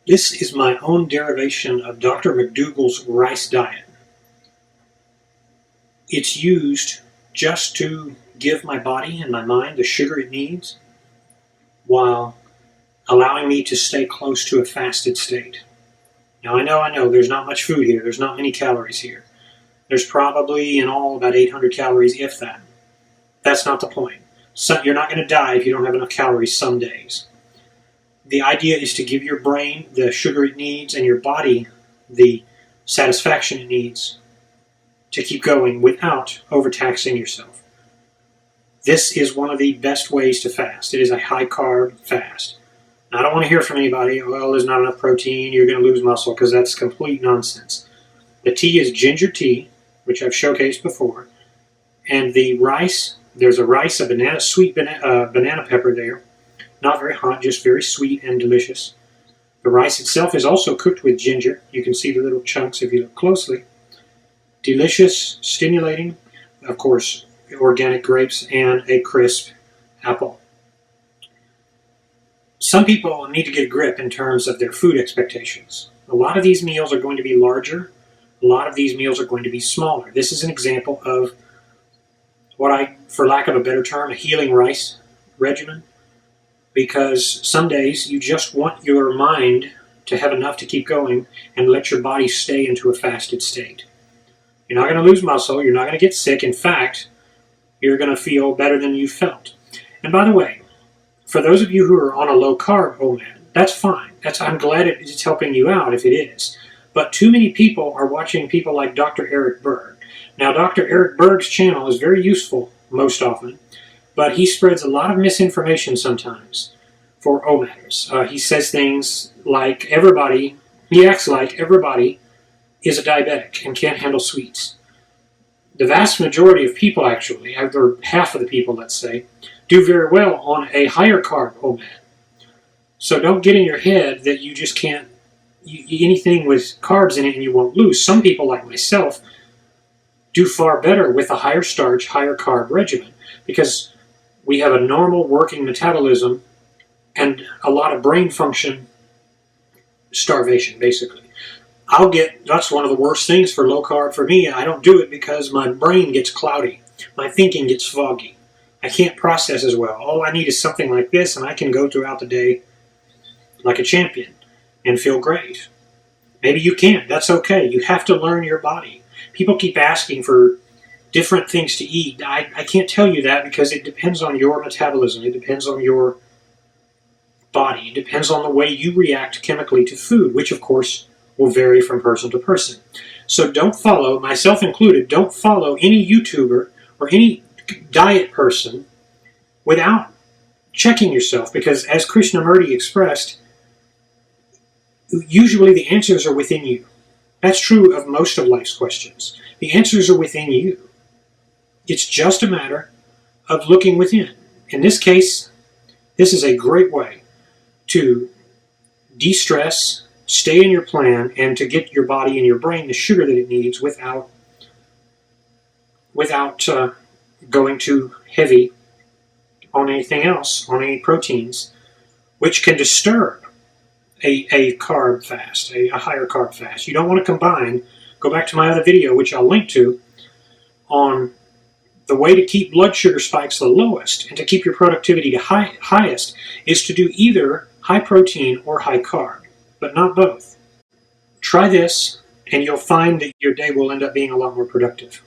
This is my own derivation of Dr. McDougall's rice diet. It's used just to give my body and my mind the sugar it needs while allowing me to stay close to a fasted state. Now I know, there's not much food here. There's not many calories here. There's probably in all about 800 calories, if that. That's not the point. So you're not going to die if you don't have enough calories some days. The idea is to give your brain the sugar it needs and your body the satisfaction it needs to keep going without overtaxing yourself. This is one of the best ways to fast. It is a high-carb fast. Now, I don't want to hear from anybody, well, there's not enough protein, you're going to lose muscle, because that's complete nonsense. The tea is ginger tea, which I've showcased before, and the rice, there's a rice, a banana, sweet banana pepper there. Not very hot, just very sweet and delicious. The rice itself is also cooked with ginger. You can see the little chunks if you look closely. Delicious, stimulating, of course, organic grapes and a crisp apple. Some people need to get a grip in terms of their food expectations. A lot of these meals are going to be larger. A lot of these meals are going to be smaller. This is an example of what I, for lack of a better term, a healing rice regimen. Because some days you just want your mind to have enough to keep going and let your body stay into a fasted state. You're not going to lose muscle. You're not going to get sick. In fact, you're going to feel better than you felt. And by the way, for those of you who are on a low-carb OMAD, that's fine. I'm glad it's helping you out if it is. But too many people are watching people like Dr. Eric Berg. Now, Dr. Eric Berg's channel is very useful most often, but he spreads a lot of misinformation sometimes for OMADers. He says things like he acts like everybody is a diabetic and can't handle sweets. The vast majority of people, actually, or half of the people, let's say, do very well on a higher carb OMAD. So don't get in your head that you just can't, anything with carbs in it and you won't lose. Some people, like myself, do far better with a higher starch, higher carb regimen because we have a normal working metabolism and a lot of brain function starvation, basically. That's one of the worst things for low carb for me. I don't do it because my brain gets cloudy. My thinking gets foggy. I can't process as well. All I need is something like this and I can go throughout the day like a champion and feel great. Maybe you can't. That's okay. You have to learn your body. People keep asking for different things to eat. I can't tell you that because it depends on your metabolism. It depends on your body. It depends on the way you react chemically to food, which of course will vary from person to person. So don't follow, myself included, don't follow any YouTuber or any diet person without checking yourself because as Krishnamurti expressed, usually the answers are within you. That's true of most of life's questions. The answers are within you. It's just a matter of looking within. In this case, this is a great way to de-stress, stay in your plan, and to get your body and your brain the sugar that it needs without going too heavy on anything else, on any proteins, which can disturb a carb fast, a higher carb fast. You don't want to combine. Go back to my other video, which I'll link to, on the way to keep blood sugar spikes the lowest and to keep your productivity to highest is to do either high protein or high carb, but not both. Try this, and you'll find that your day will end up being a lot more productive.